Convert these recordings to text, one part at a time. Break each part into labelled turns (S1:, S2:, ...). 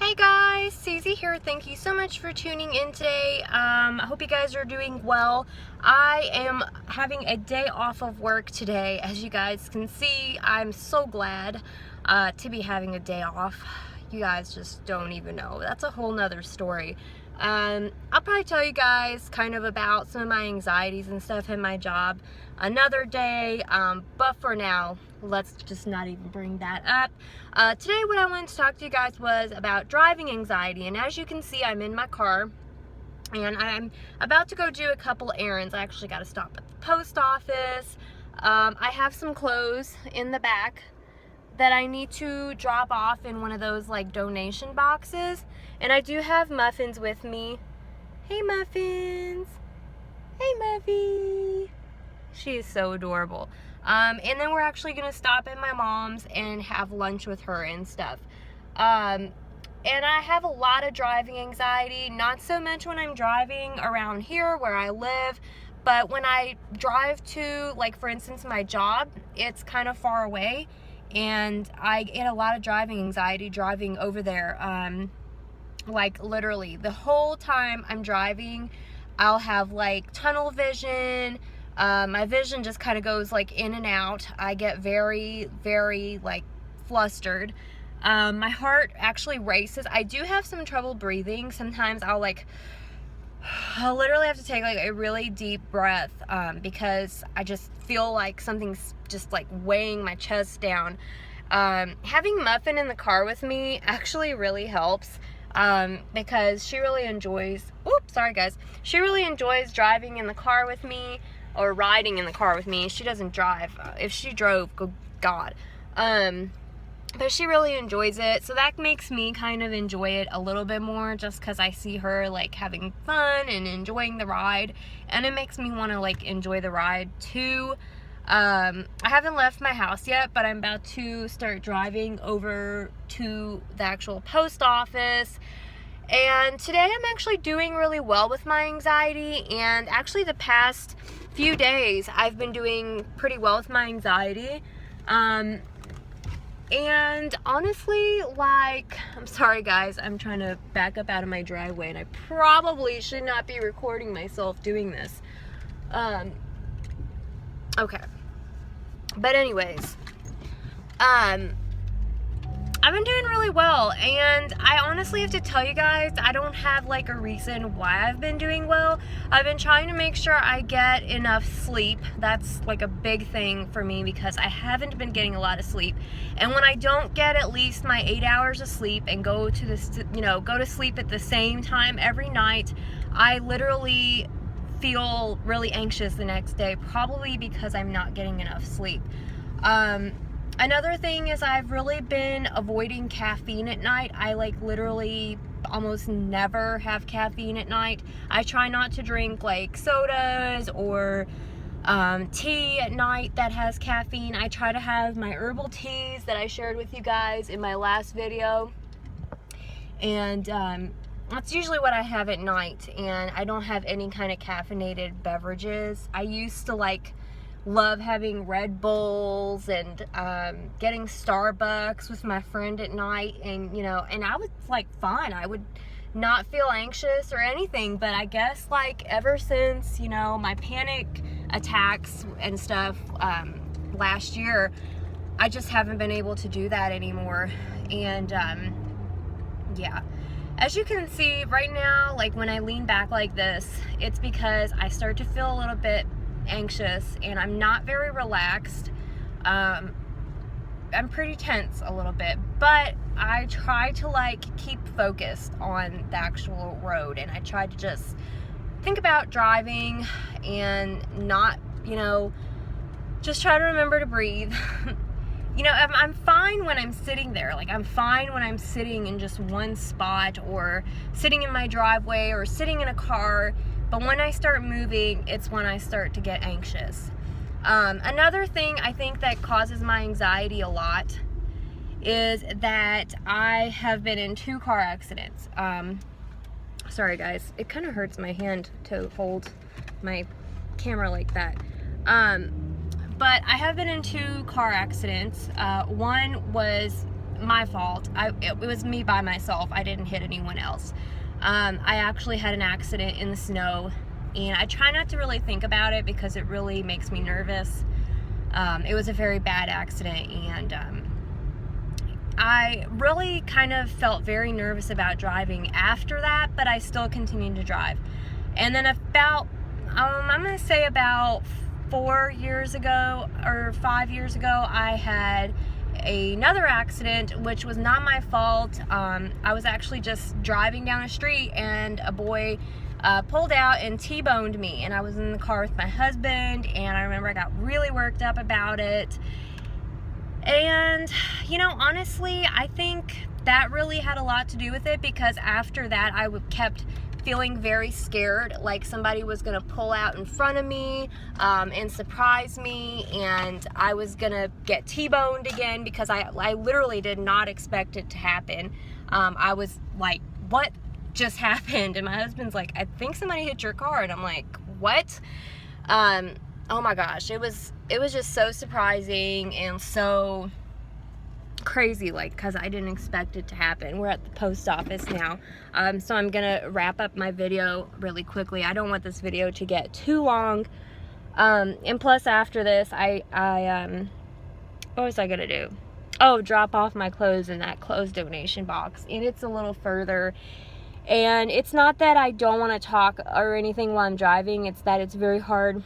S1: Hey guys, Susie here. Thank you so much for tuning in today. I hope you guys are doing well. I am having a day off of work today. As you guys can see, I'm so glad to be having a day off. You guys just don't even know. That's a whole nother story. I'll probably tell you guys kind of about some of my anxieties and stuff in my job another day, but for now, let's just not even bring that up. Today what I wanted to talk to you guys was about driving anxiety, and as you can see, I'm in my car and I'm about to go do a couple errands. I actually got to stop at the post office. I have some clothes in the back that I need to drop off in one of those like donation boxes, and I do have Muffins with me. Hey Muffins! Hey Muffy! She is so adorable. And then we're actually gonna stop at my mom's and have lunch with her and stuff. And I have a lot of driving anxiety, not so much when I'm driving around here where I live, but when I drive to, like, for instance, my job, it's kind of far away, and I get a lot of driving anxiety driving over there. Like, literally, the whole time I'm driving, I'll have, like, tunnel vision. My vision just kind of goes, like, in and out. I get very, very, like, flustered. My heart actually races. I do have some trouble breathing. Sometimes I'll literally have to take, like, a really deep breath, because I just feel like something's just, like, weighing my chest down. Having Muffin in the car with me actually really helps, because she really enjoys, oops, sorry guys, she really enjoys driving in the car with me, or riding in the car with me. She doesn't drive. If she drove, good God. But she really enjoys it, so that makes me kind of enjoy it a little bit more, just because I see her, like, having fun and enjoying the ride, and it makes me want to, like, enjoy the ride too. I haven't left my house yet, but I'm about to start driving over to the actual post office. And today I'm actually doing really well with my anxiety, and actually the past few days I've been doing pretty well with my anxiety. And honestly, like, I'm sorry guys, I'm trying to back up out of my driveway, and I probably should not be recording myself doing this. Okay. But anyways, I've been doing really well, and I honestly have to tell you guys, I don't have, like, a reason why I've been doing well. I've been trying to make sure I get enough sleep. That's, like, a big thing for me, because I haven't been getting a lot of sleep. And when I don't get at least my 8 hours of sleep and go to sleep at the same time every night, I literally feel really anxious the next day, probably because I'm not getting enough sleep. Another thing is I've really been avoiding caffeine at night. I, like, literally almost never have caffeine at night. I try not to drink, like, sodas or tea at night that has caffeine. I try to have my herbal teas that I shared with you guys in my last video. And that's usually what I have at night, and I don't have any kind of caffeinated beverages. I used to, like, love having Red Bulls and getting Starbucks with my friend at night, and and I was, like, fine. I would not feel anxious or anything, but I guess, like, ever since my panic attacks and stuff last year, I just haven't been able to do that anymore. And yeah, as you can see right now, like, when I lean back like this, it's because I start to feel a little bit anxious, and I'm not very relaxed. I'm pretty tense a little bit, but I try to, like, keep focused on the actual road, and I try to just think about driving and not, just try to remember to breathe. I'm fine when I'm sitting there. Like, I'm fine when I'm sitting in just one spot, or sitting in my driveway, or sitting in a car. But when I start moving, it's when I start to get anxious. Another thing I think that causes my anxiety a lot is that I have been in 2 car accidents. Sorry guys, it kind of hurts my hand to hold my camera like that. But I have been in 2 car accidents. One was my fault. It was me by myself. I didn't hit anyone else. I actually had an accident in the snow, and I try not to really think about it because it really makes me nervous. It was a very bad accident, and I really kind of felt very nervous about driving after that, but I still continued to drive. And then about, I'm going to say about 4 years ago or 5 years ago, I had another accident, which was not my fault. I was actually just driving down a street, and a boy pulled out and T-boned me, and I was in the car with my husband, and I remember I got really worked up about it. And, you know, honestly, I think that really had a lot to do with it, because after that I kept feeling very scared, like somebody was gonna pull out in front of me and surprise me, and I was gonna get T-boned again, because I literally did not expect it to happen. I was like, what just happened? And my husband's like, I think somebody hit your car. And I'm like, what? Oh my gosh, it was just so surprising and so crazy, like, because I didn't expect it to happen. We're at the post office now, so I'm gonna wrap up my video really quickly. I don't want this video to get too long, and plus after this, what was I gonna do? Oh, drop off my clothes in that clothes donation box, and it's a little further. And it's not that I don't want to talk or anything while I'm driving, it's that it's very hard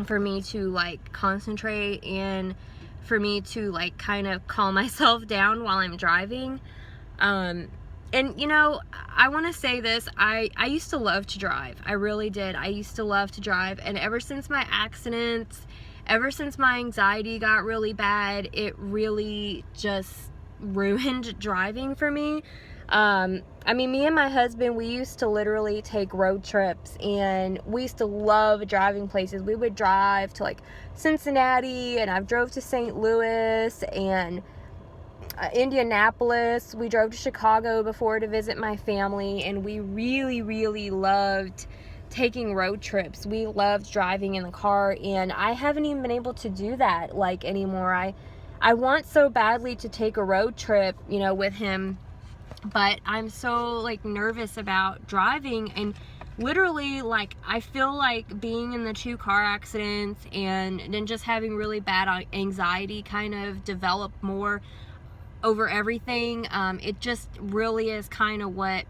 S1: for me to like concentrate and for me to like kind of calm myself down while I'm driving. And you know, I want to say this, I used to love to drive. I really did. I used to love to drive, and ever since my accidents, ever since my anxiety got really bad, it really just ruined driving for me. I mean, me and my husband, we used to literally take road trips, and we used to love driving places. We would drive to like Cincinnati, and I've drove to St. Louis and Indianapolis. We drove to Chicago before to visit my family, and we really, really loved taking road trips. We loved driving in the car, and I haven't even been able to do that like anymore. I want so badly to take a road trip, you know, with him, but I'm so like nervous about driving, and literally like I feel like being in the 2 car accidents and then just having really bad anxiety kind of develop more over everything. It just really is kind of what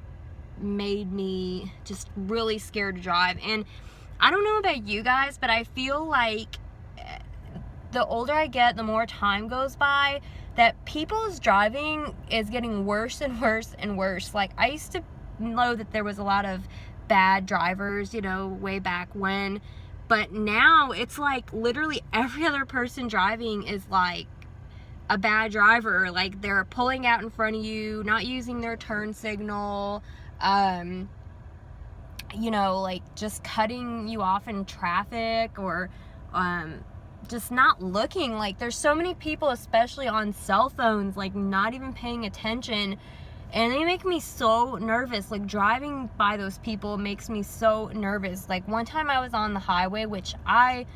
S1: made me just really scared to drive. And I don't know about you guys, but I feel like the older I get, the more time goes by, that people's driving is getting worse and worse and worse. Like, I used to know that there was a lot of bad drivers, you know, way back when, but now it's like literally every other person driving is like a bad driver. Like, they're pulling out in front of you, not using their turn signal, you know, like just cutting you off in traffic, or just not looking. Like, there's so many people, especially on cell phones, like not even paying attention, and they make me so nervous. Like, driving by those people makes me so nervous. Like, one time I was on the highway, which I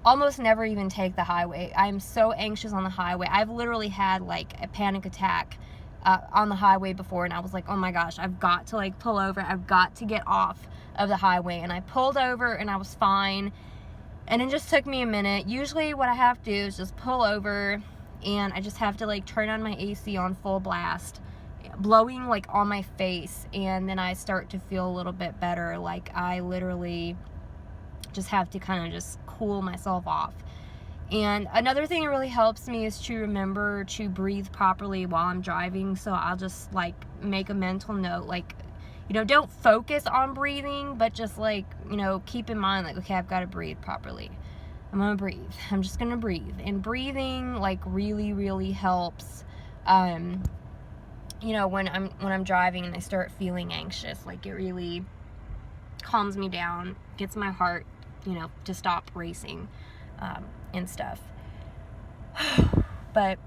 S1: almost never even take the highway. I'm so anxious on the highway. I've literally had like a panic attack on the highway before, and I was like, oh my gosh, I've got to like pull over, I've got to get off of the highway. And I pulled over, and I was fine. And it just took me a minute. Usually what I have to do is just pull over, and I just have to like turn on my AC on full blast, blowing like on my face, and then I start to feel a little bit better. Like, I literally just have to kind of just cool myself off. And another thing that really helps me is to remember to breathe properly while I'm driving. So I'll just like make a mental note, like, you know, don't focus on breathing, but just like, you know, keep in mind, like, okay, I've got to breathe properly. I'm gonna breathe. I'm just gonna breathe. And breathing like really, really helps. You know, when I'm driving and I start feeling anxious, like, it really calms me down, gets my heart, you know, to stop racing, and stuff. But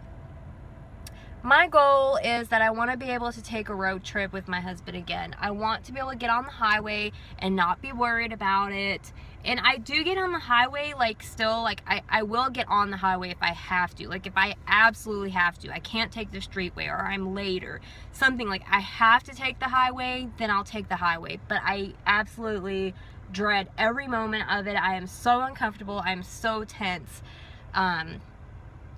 S1: my goal is that I want to be able to take a road trip with my husband again. I want to be able to get on the highway and not be worried about it. And I do get on the highway, like, still, like, I will get on the highway if I have to. Like, if I absolutely have to. I can't take the streetway, or I'm late, or something, like, I have to take the highway, then I'll take the highway. But I absolutely dread every moment of it. I am so uncomfortable. I'm so tense.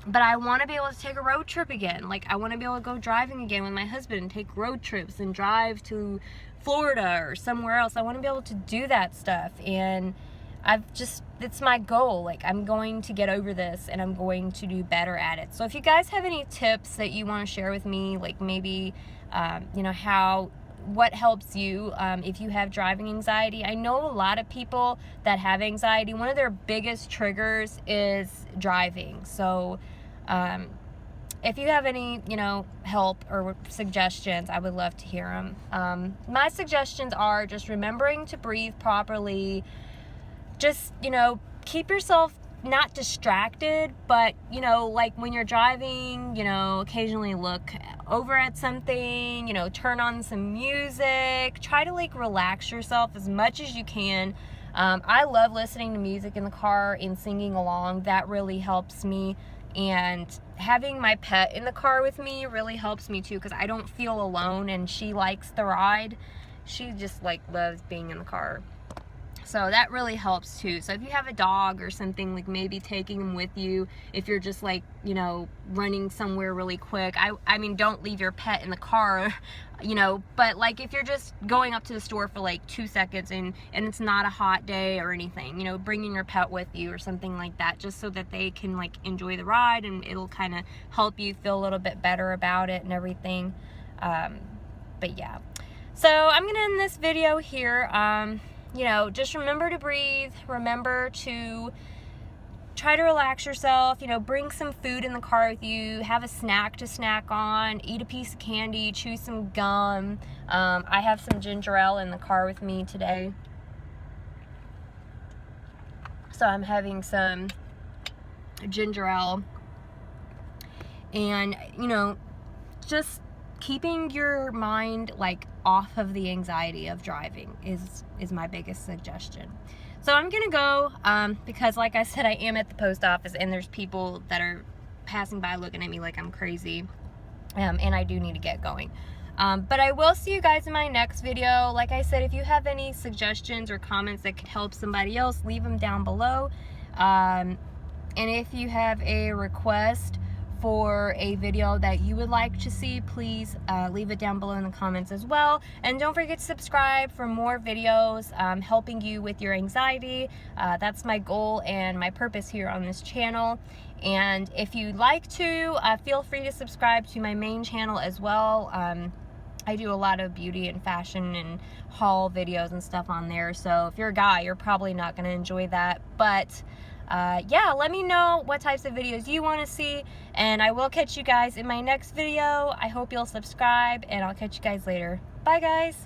S1: But I want to be able to take a road trip again. Like, I want to be able to go driving again with my husband and take road trips and drive to Florida or somewhere else. I want to be able to do that stuff. And it's my goal. Like, I'm going to get over this and I'm going to do better at it. So if you guys have any tips that you want to share with me, like maybe, you know, what helps you if you have driving anxiety. I know a lot of people that have anxiety, one of their biggest triggers is driving. So if you have any, you know, help or suggestions, I would love to hear them. My suggestions are just remembering to breathe properly. Just, you know, keep yourself not distracted, but, you know, like when you're driving, you know, occasionally look over at something, you know, turn on some music, try to like relax yourself as much as you can. I love listening to music in the car and singing along. That really helps me. And having my pet in the car with me really helps me too, because I don't feel alone, and she likes the ride. She just like loves being in the car. So that really helps too. So if you have a dog or something, like maybe taking them with you if you're just like, you know, running somewhere really quick. I mean, don't leave your pet in the car, you know, but like if you're just going up to the store for like 2 seconds and it's not a hot day or anything, you know, bringing your pet with you or something like that, just so that they can like enjoy the ride, and it'll kind of help you feel a little bit better about it and everything. But yeah, so I'm gonna end this video here. You know, just remember to breathe, remember to try to relax yourself, you know, bring some food in the car with you, have a snack to snack on, eat a piece of candy, chew some gum. I have some ginger ale in the car with me today. So I'm having some ginger ale. And, you know, just keeping your mind like off of the anxiety of driving is my biggest suggestion. So I'm gonna go because like I said, I am at the post office and there's people that are passing by looking at me like I'm crazy, and I do need to get going. But I will see you guys in my next video. Like I said, if you have any suggestions or comments that could help somebody else, leave them down below. And if you have a request for a video that you would like to see, please leave it down below in the comments as well. And don't forget to subscribe for more videos helping you with your anxiety. That's my goal and my purpose here on this channel. And if you'd like to, feel free to subscribe to my main channel as well. I do a lot of beauty and fashion and haul videos and stuff on there. So if you're a guy, you're probably not going to enjoy that. But yeah, let me know what types of videos you want to see, and I will catch you guys in my next video. I hope you'll subscribe, and I'll catch you guys later. Bye, guys.